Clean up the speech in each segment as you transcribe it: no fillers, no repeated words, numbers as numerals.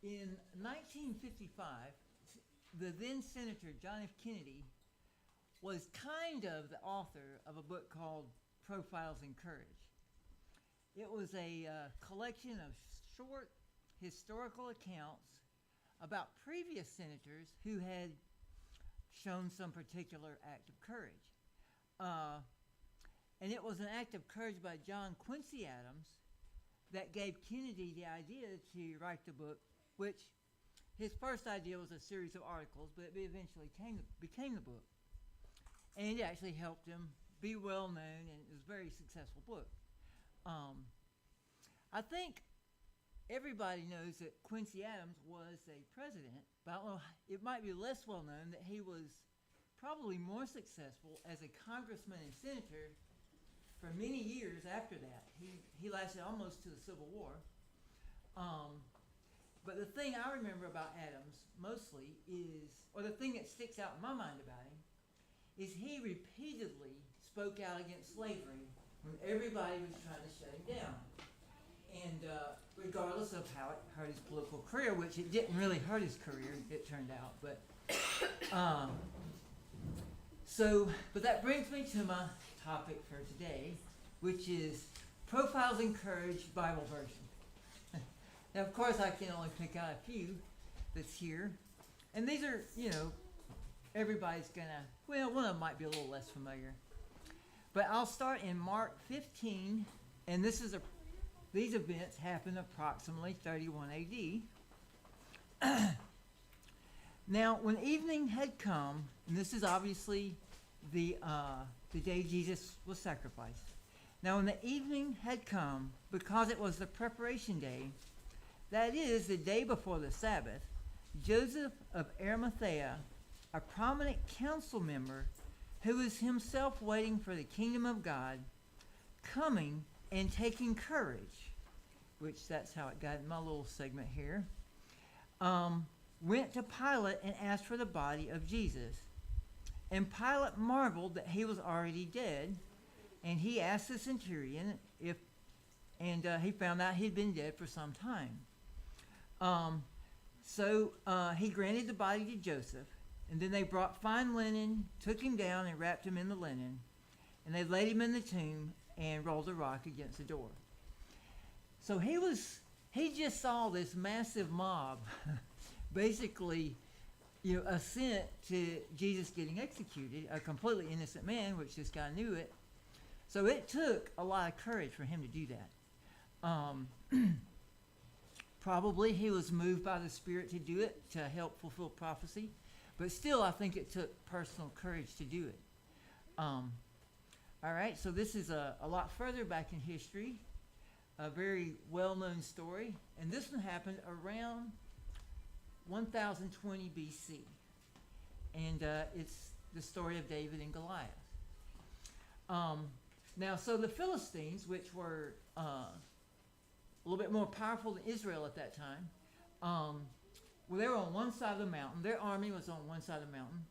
In 1955, the then Senator John F. Kennedy was kind of the author of a book called Profiles in Courage. It was a collection of short historical accounts about previous senators who had shown some particular act of courage. And it was an act of courage by John Quincy Adams that gave Kennedy the idea to write the book, which his first idea was a series of articles, but it eventually became the book. And it actually helped him be well known, and it was a very successful book. I think everybody knows that Quincy Adams was a president, but I don't know, it might be less well known that he was probably more successful as a congressman and senator for many years after that. He lasted almost to the Civil War. But the thing I remember about Adams mostly is, or the thing that sticks out in my mind about him, is he repeatedly spoke out against slavery when everybody was trying to shut him down. And regardless of how it hurt his political career, which it didn't really hurt his career, it turned out. But but that brings me to my topic for today, which is Profiles in Courage Bible Version. Now, of course, I can only pick out a few that's here. And these are, everybody's gonna, well, one of them might be a little less familiar. But I'll start in Mark 15, and these events happened approximately 31 AD. Now, when evening had come, and this is obviously the day Jesus was sacrificed. Now, when the evening had come, because it was the preparation day, that is, the day before the Sabbath, Joseph of Arimathea, a prominent council member who was himself waiting for the kingdom of God, coming and taking courage, which that's how it got in my little segment here, went to Pilate and asked for the body of Jesus. And Pilate marveled that he was already dead, and he asked the centurion he found out he'd been dead for some time. So he granted the body to Joseph, and then they brought fine linen, took him down and wrapped him in the linen, and they laid him in the tomb and rolled a rock against the door. So he just saw this massive mob basically, assent to Jesus getting executed, a completely innocent man, which this guy knew it. So it took a lot of courage for him to do that. Probably he was moved by the Spirit to do it, to help fulfill prophecy. But still, I think it took personal courage to do it. All right, so this is a lot further back in history, a very well-known story. And this one happened around 1020 BC. And it's the story of David and Goliath. Now, so the Philistines, which were a little bit more powerful than Israel at that time, they were on one side of the mountain. Their army was on one side of the mountain.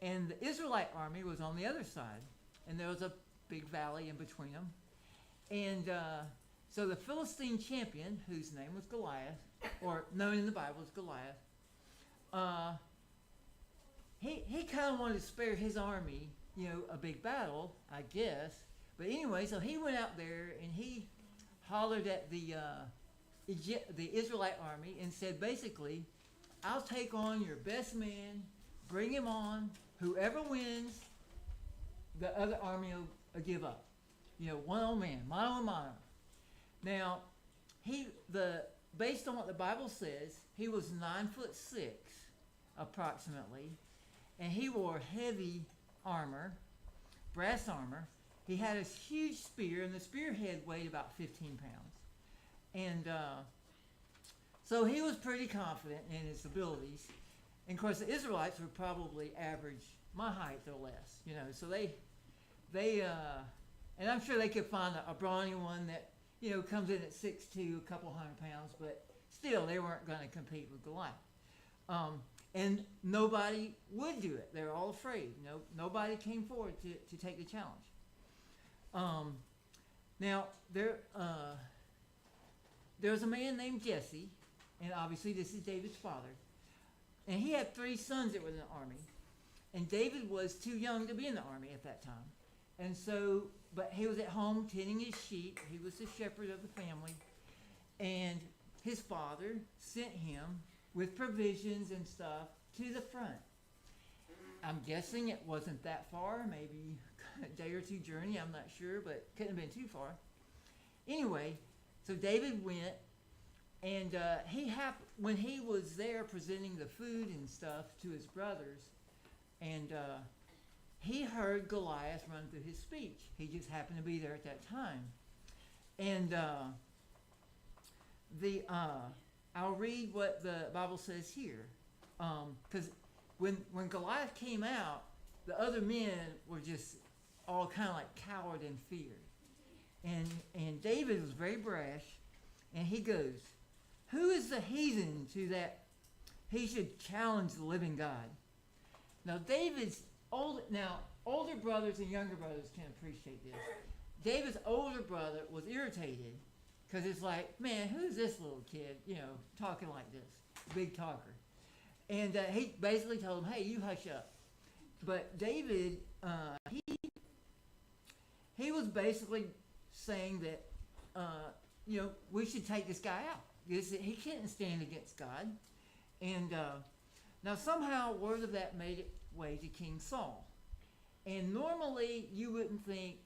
And the Israelite army was on the other side. And there was a big valley in between them. And so the Philistine champion, whose name was Goliath, or known in the Bible as Goliath, he kind of wanted to spare his army, a big battle, I guess. But anyway, so he went out there and he hollered at the Israelite army and said, basically, I'll take on your best man, bring him on, whoever wins, the other army will give up. One on man, mano a mano. Now, based on what the Bible says, he was 9'6", approximately, and he wore heavy armor, brass armor. He had a huge spear, and the spearhead weighed about 15 pounds. And so he was pretty confident in his abilities. And of course, the Israelites were probably average my height or less, So they and I'm sure they could find a brawny one that comes in at 6'2", a couple hundred pounds, but still they weren't going to compete with Goliath. And nobody would do it. They were all afraid. Nobody came forward to take the challenge. Now there was a man named Jesse, and obviously this is David's father. And he had 3 sons that were in the army. And David was too young to be in the army at that time. And so, but he was at home tending his sheep. He was the shepherd of the family. And his father sent him with provisions and stuff to the front. I'm guessing it wasn't that far, maybe a day or 2 journey, I'm not sure, but couldn't have been too far. Anyway, so David went, and when he was there presenting the food and stuff to his brothers, and he heard Goliath run through his speech. He just happened to be there at that time. And I'll read what the Bible says here. Because when Goliath came out, the other men were just all kind of like cowered in fear. And David was very brash, and he goes, "Who is the heathen to that he should challenge the living God?" Now David's older brothers and younger brothers can appreciate this. David's older brother was irritated because it's like, man, who's this little kid, talking like this, big talker. And he basically told him, hey, you hush up. But David, he was basically saying that, we should take this guy out. He couldn't stand against God. And now somehow word of that made its way to King Saul. And normally you wouldn't think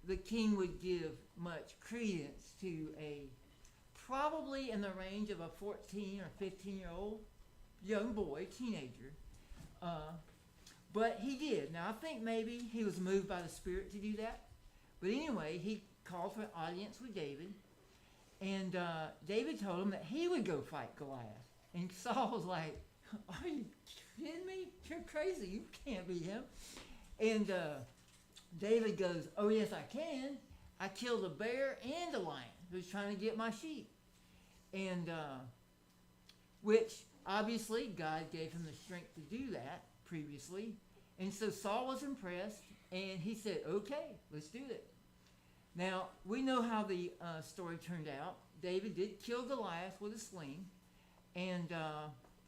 the king would give much credence to probably in the range of a 14 or 15-year-old young boy, teenager. But he did. Now I think maybe he was moved by the Spirit to do that. But anyway, he called for an audience with David. And David told him that he would go fight Goliath. And Saul was like, are you kidding me? You're crazy. You can't beat him. And David goes, oh, yes, I can. I killed a bear and a lion who's trying to get my sheep. And which obviously God gave him the strength to do that previously. And so Saul was impressed, and he said, okay, let's do it. Now, we know how the story turned out. David did kill Goliath with a sling, and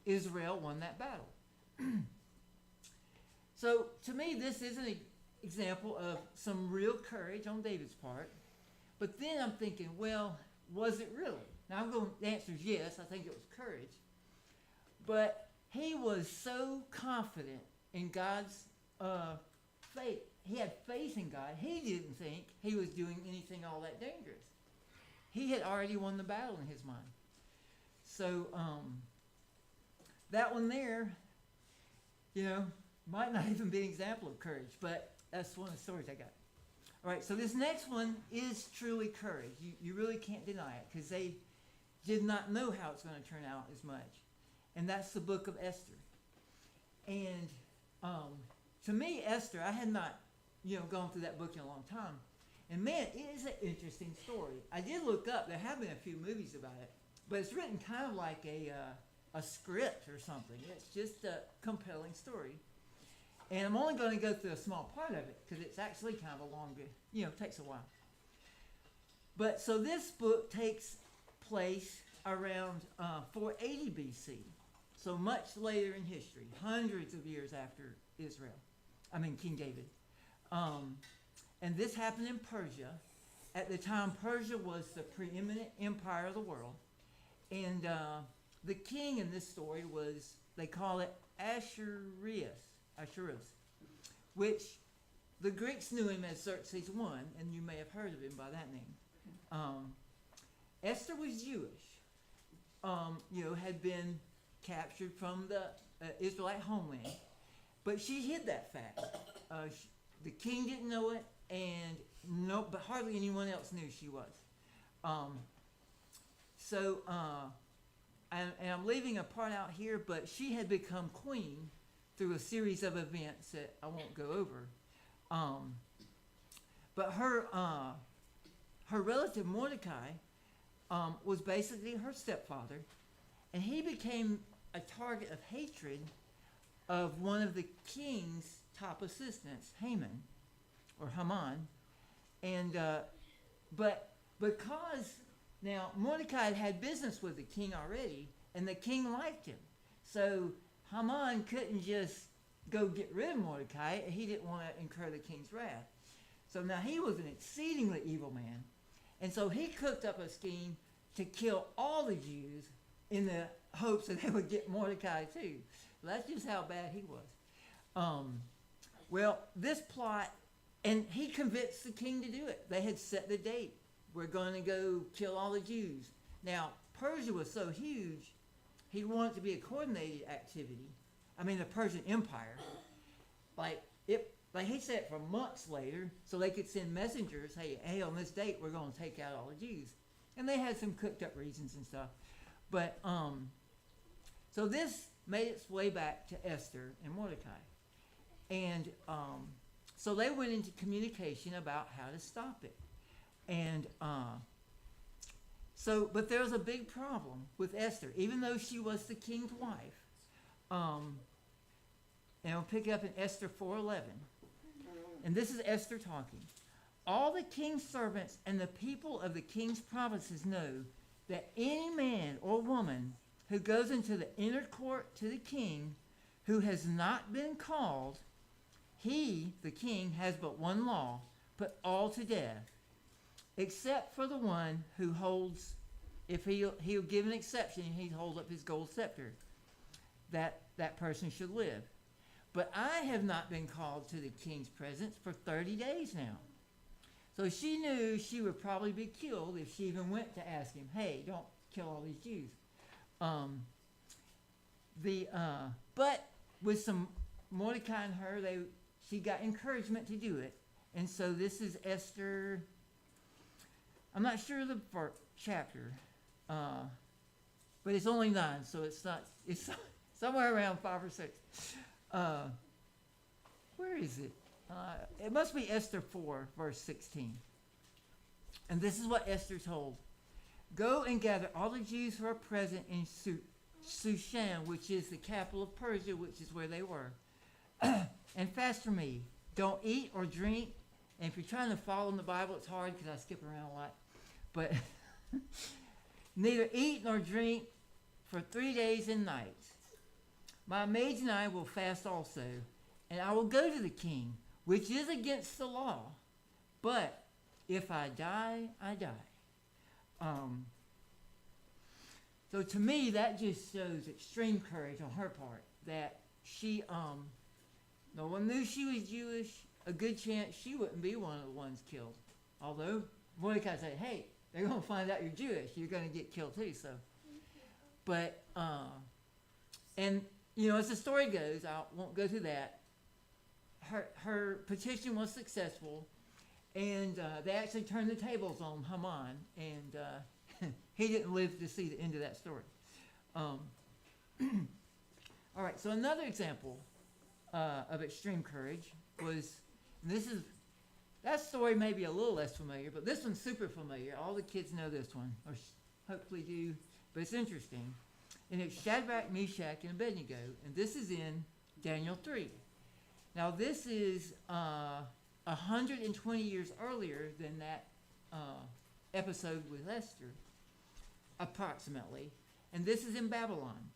Israel won that battle. So, to me, this is an example of some real courage on David's part. But then I'm thinking, well, was it really? Now, the answer is yes, I think it was courage. But he was so confident in God's faith. He had faith in God. He didn't think he was doing anything all that dangerous. He had already won the battle in his mind. So, that one there, might not even be an example of courage, but that's one of the stories I got. All right, so this next one is truly courage. You really can't deny it, because they did not know how it's going to turn out as much. And that's the book of Esther. And to me, Esther, I had not, gone through that book in a long time. And man, it is an interesting story. I did look up, there have been a few movies about it, but it's written kind of like a script or something. It's just a compelling story. And I'm only going to go through a small part of it because it's actually kind of a longer, it takes a while. But so this book takes place around 480 BC. So much later in history, hundreds of years after King David. And this happened in Persia. At the time, Persia was the preeminent empire of the world. And the king in this story was, they call it Ahasuerus, which the Greeks knew him as Xerxes I, and you may have heard of him by that name. Esther was Jewish, had been captured from the Israelite homeland, but she hid that fact. The king didn't know it, but hardly anyone else knew she was. And I'm leaving a part out here, but she had become queen through a series of events that I won't go over. But her relative Mordecai was basically her stepfather, and he became a target of hatred of one of the king's top assistants, Haman, and but because now Mordecai had business with the king already, and the king liked him. So Haman couldn't just go get rid of Mordecai. He didn't want to incur the king's wrath. So now he was an exceedingly evil man. And so he cooked up a scheme to kill all the Jews in the hopes that they would get Mordecai too. That's just how bad he was. Well, this plot, and he convinced the king to do it. They had set the date. We're going to go kill all the Jews. Now, Persia was so huge, he wanted it to be a coordinated activity. I mean, the Persian Empire. Like he said for months later, so they could send messengers, hey, on this date, we're going to take out all the Jews. And they had some cooked up reasons and stuff. But, so this made its way back to Esther and Mordecai. And so they went into communication about how to stop it. And but there was a big problem with Esther, even though she was the king's wife. And I'll pick up in Esther 4:11. And this is Esther talking. All the king's servants and the people of the king's provinces know that any man or woman who goes into the inner court to the king who has not been called, he, the king, has but one law, put all to death, except for the one who holds, if he'll give an exception, he holds up his gold scepter, that person should live. But I have not been called to the king's presence for 30 days now. So she knew she would probably be killed if she even went to ask him, hey, don't kill all these Jews. But with some Mordecai and her, she got encouragement to do it. And so this is Esther, I'm not sure the chapter, but it's only 9, so it's somewhere around 5 or 6. Where is it? It must be Esther 4, verse 16. And this is what Esther told. Go and gather all the Jews who are present in Shushan, which is the capital of Persia, which is where they were. And fast for me. Don't eat or drink. And if you're trying to follow in the Bible, it's hard because I skip around a lot. But neither eat nor drink for 3 days and nights. My maids and I will fast also, and I will go to the king, which is against the law. But if I die, I die. So to me, that just shows extreme courage on her part, that she, no one knew she was Jewish. A good chance she wouldn't be one of the ones killed. Although Mordecai said, hey, they're going to find out you're Jewish. You're going to get killed too. So, but, and, you know, as the story goes, I won't go through that. Her petition was successful, and they actually turned the tables on Haman, and he didn't live to see the end of that story. All right, so another example of extreme courage was, that story may be a little less familiar, but this one's super familiar. All the kids know this one, or hopefully do, but it's interesting. And it's Shadrach, Meshach, and Abednego, and this is in Daniel 3. Now this is 120 years earlier than that episode with Esther, approximately, and this is in Babylon,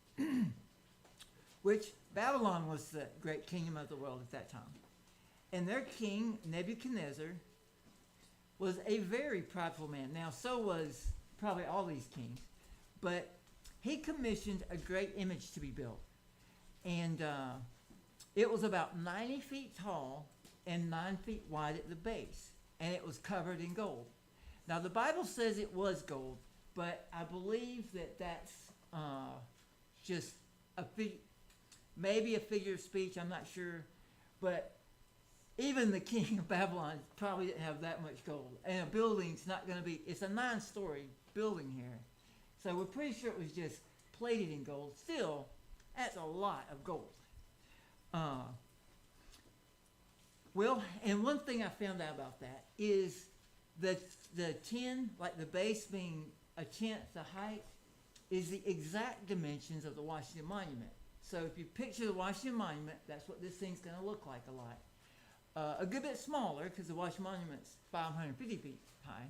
which Babylon was the great kingdom of the world at that time. And their king, Nebuchadnezzar, was a very prideful man. Now, so was probably all these kings, but he commissioned a great image to be built. And it was about 90 feet tall and 9 feet wide at the base. And it was covered in gold. Now, the Bible says it was gold, but I believe that that's just maybe a figure of speech. I'm not sure. But even the king of Babylon probably didn't have that much gold. And a building's not going to be, it's a 9-story building here. So we're pretty sure it was just plated in gold. Still, that's a lot of gold. Well, and one thing I found out about that is the 10, like the base being a tenth the height, is the exact dimensions of the Washington Monument. So if you picture the Washington Monument, that's what this thing's going to look like a lot. A good bit smaller because the Washington Monument's 550 feet high.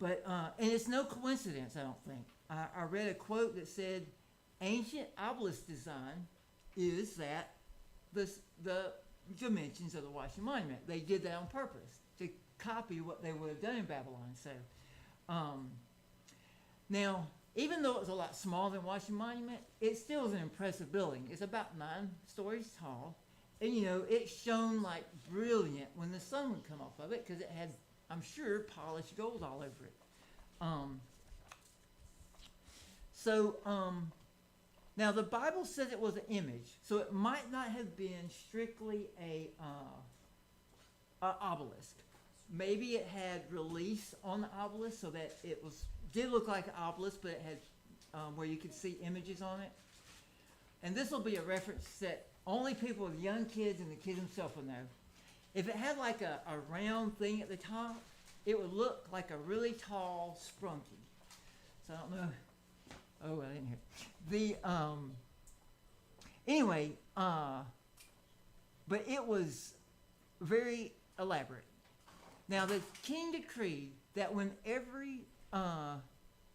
But and it's no coincidence, I don't think. I read a quote that said, "Ancient obelisk design is that the dimensions of the Washington Monument. They did that on purpose to copy what they would have done in Babylon." So, now, even though it was a lot smaller than Washington Monument, it still is an impressive building. It's about 9 stories tall, and it shone like brilliant when the sun would come off of it because it had, I'm sure, polished gold all over it. Now the Bible says it was an image, so it might not have been strictly a obelisk. Maybe it had reliefs on the obelisk so that it did look like an obelisk, but it had where you could see images on it. And this will be a reference that only people with young kids and the kid himself will know. If it had like a round thing at the top, it would look like a really tall sprunky. So I don't know. Oh, I didn't hear. Anyway, but it was very elaborate. Now the king decreed that when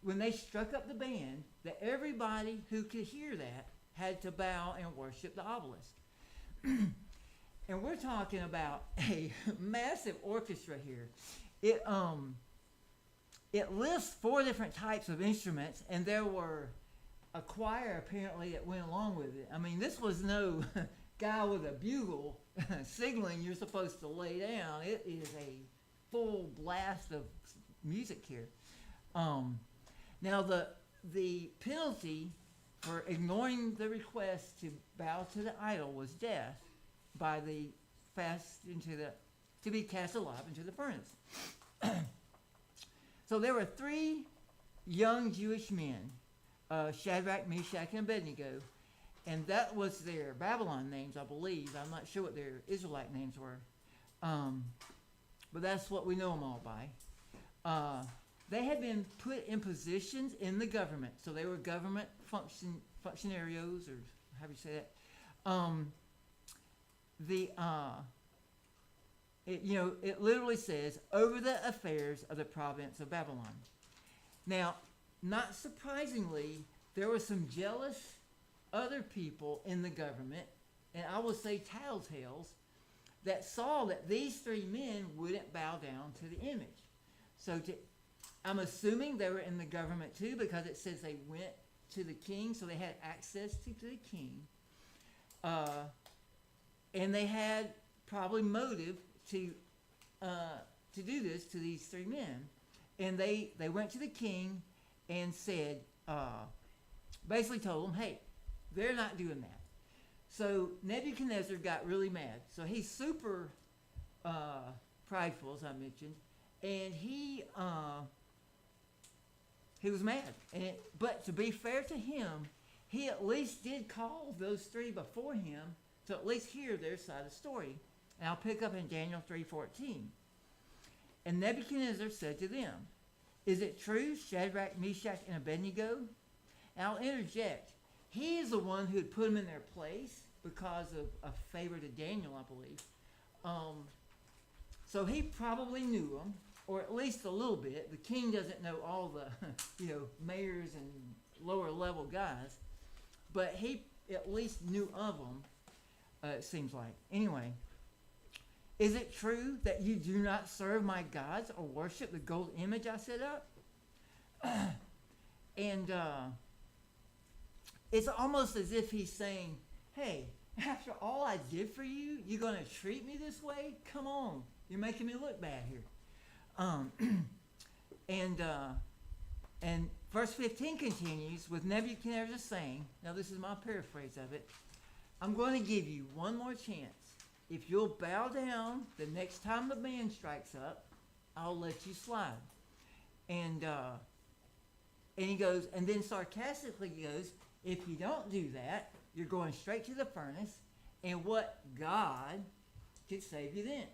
they struck up the band, that everybody who could hear that had to bow and worship the obelisk. And we're talking about a massive orchestra here. It lists 4 different types of instruments, and there were a choir apparently that went along with it. I mean, this was no guy with a bugle signaling you're supposed to lay down. It is a full blast of music here. Now the penalty for ignoring the request to bow to the idol was death by the to be cast alive into the furnace. So there were 3 young Jewish men, Shadrach, Meshach, and Abednego, and that was their Babylon names, I believe. I'm not sure what their Israelite names were, but that's what we know them all by. They had been put in positions in the government, so they were government functionarios, or how do you say that? It literally says, over the affairs of the province of Babylon. Now, not surprisingly, there were some jealous other people in the government, and I will say tattletales, that saw that these 3 men wouldn't bow down to the image. So I'm assuming they were in the government too, because it says they went to the king, so they had access to the king. And they had probably motive to do this to these 3 men. And they went to the king and said, basically told him, hey, they're not doing that. So Nebuchadnezzar got really mad. So he's super prideful, as I mentioned, and he was mad. But to be fair to him, he at least did call those 3 before him to at least hear their side of the story. And I'll pick up in Daniel 3:14. And Nebuchadnezzar said to them, is it true, Shadrach, Meshach, and Abednego? And I'll interject. He is the one who had put them in their place because of a favor to Daniel, I believe. So he probably knew them, or at least a little bit. The king doesn't know all the, mayors and lower level guys, but he at least knew of them, it seems like. Anyway, is it true that you do not serve my gods or worship the gold image I set up? And it's almost as if he's saying, hey, after all I did for you, you're going to treat me this way? Come on. You're making me look bad here. And verse 15 continues with Nebuchadnezzar saying, now this is my paraphrase of it, I'm going to give you one more chance. If you'll bow down the next time the band strikes up, I'll let you slide. And he goes, and then sarcastically he goes, if you don't do that, you're going straight to the furnace, and what God could save you then?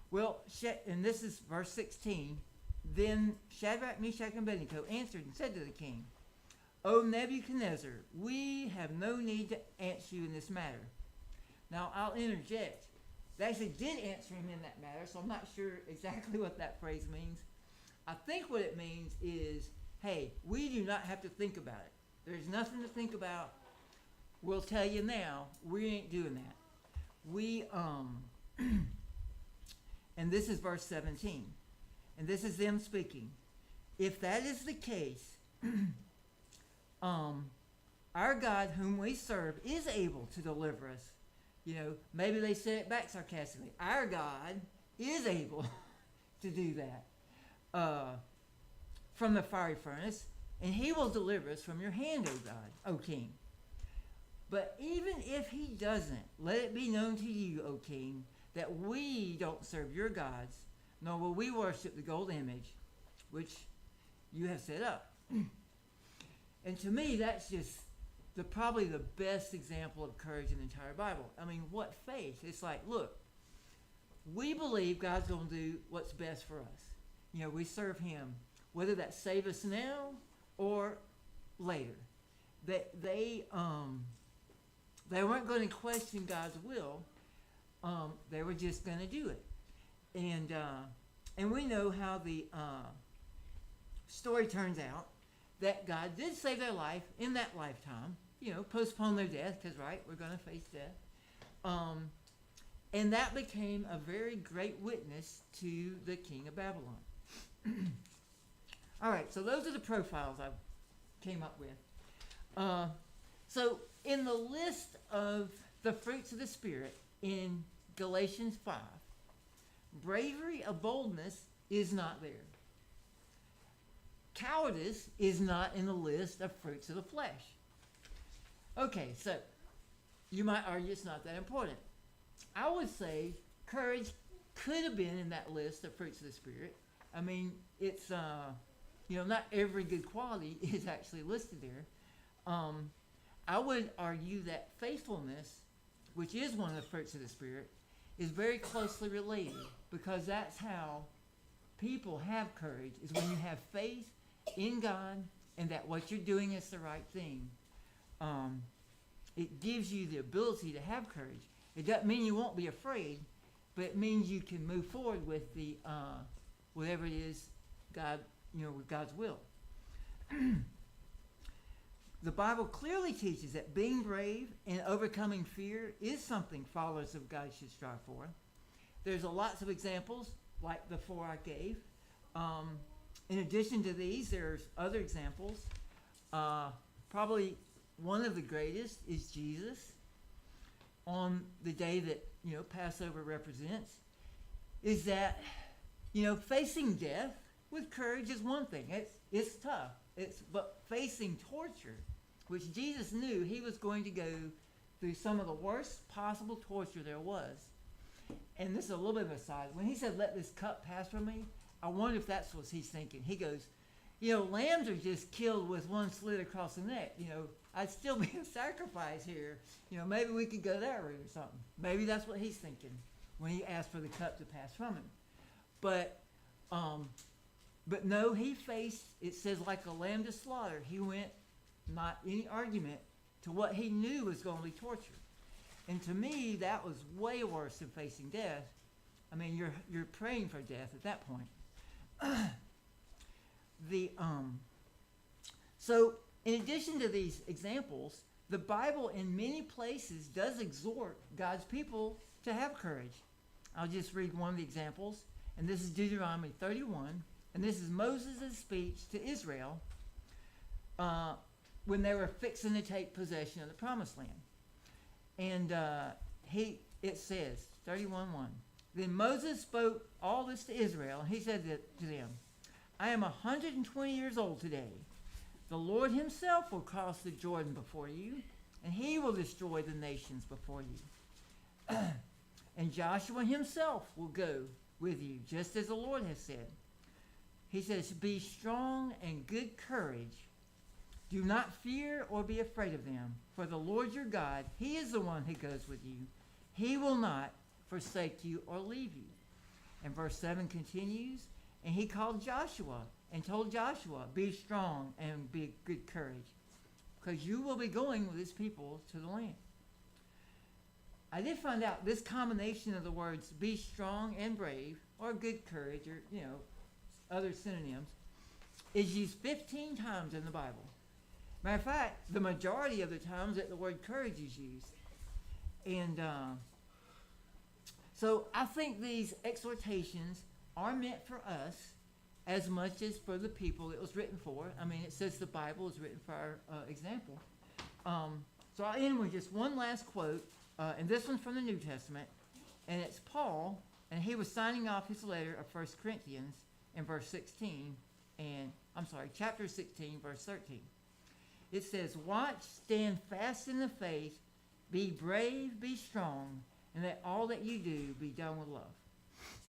Well, and this is verse 16, then Shadrach, Meshach, and Abednego answered and said to the king, O Nebuchadnezzar, we have no need to answer you in this matter. Now, I'll interject. They actually did answer him in that matter, so I'm not sure exactly what that phrase means. I think what it means is, hey, we do not have to think about it. There's nothing to think about. We'll tell you now, we ain't doing that. We, and this is verse 17. And this is them speaking. If that is the case, our God whom we serve is able to deliver us. You know, maybe they said it back sarcastically. Our God is able to do that from the fiery furnace, and he will deliver us from your hand, O God, O King. But even if he doesn't, let it be known to you, O King, that we don't serve your gods, nor will we worship the gold image which you have set up. And to me, that's just probably the best example of courage in the entire Bible. I mean, what faith? It's like, look, we believe God's going to do what's best for us. You know, we serve him, whether that save us now or later. They weren't going to question God's will. They were just going to do it. And we know how the story turns out, that God did save their life in that lifetime, you know, postpone their death, because, right, we're going to face death. And that became a very great witness to the king of Babylon. All right, so those are the profiles I came up with. So in the list of the fruits of the Spirit in Galatians 5, bravery of boldness is not there. Cowardice is not in the list of fruits of the flesh. Okay, so you might argue it's not that important. I would say courage could have been in that list of fruits of the Spirit. I mean, it's, not every good quality is actually listed there. I would argue that faithfulness, which is one of the fruits of the Spirit, is very closely related, because that's how people have courage, is when you have faith in God and that what you're doing is the right thing. It gives you the ability to have courage. It doesn't mean you won't be afraid, but it means you can move forward with the whatever it is God, with God's will. The Bible clearly teaches that being brave and overcoming fear is something followers of God should strive for. There's lots of examples, like the four I gave. In addition to these, there's other examples. Probably one of the greatest is Jesus. On the day that, Passover represents, is that, facing death with courage is one thing. It's tough. But facing torture, which Jesus knew he was going to go through some of the worst possible torture there was. And this is a little bit of a side. When he said, "Let this cup pass from me," I wonder if that's what he's thinking. He goes, lambs are just killed with one slit across the neck. I'd still be a sacrifice here. Maybe we could go that route or something. Maybe that's what he's thinking when he asked for the cup to pass from him. But no, he faced, it says, like a lamb to slaughter. He went, not any argument, to what he knew was going to be torture. And to me, that was way worse than facing death. I mean, you're praying for death at that point. So in addition to these examples, the Bible in many places does exhort God's people to have courage. I'll just read one of the examples, and this is Deuteronomy 31, and this is Moses' speech to Israel when they were fixing to take possession of the Promised Land. And it says, 31:1, "Then Moses spoke all this to Israel, and he said to them, I am 120 years old today. The Lord himself will cross the Jordan before you, and he will destroy the nations before you. And Joshua himself will go with you, just as the Lord has said. He says, be strong and good courage. Do not fear or be afraid of them, for the Lord your God, he is the one who goes with you. He will not forsake you or leave you." And verse 7 continues, "And he called Joshua and told Joshua, be strong and be good courage, because you will be going with his people to the land." I did find out this combination of the words be strong and brave, or good courage, or, other synonyms, is used 15 times in the Bible. Matter of fact, the majority of the times that the word courage is used. And so I think these exhortations are meant for us as much as for the people it was written for. I mean, it says the Bible is written for our example. So I'll end with just one last quote, and this one's from the New Testament, and it's Paul, and he was signing off his letter of 1 Corinthians in verse 16, chapter 16, verse 13. It says, "Watch, stand fast in the faith, be brave, be strong, and let all that you do be done with love."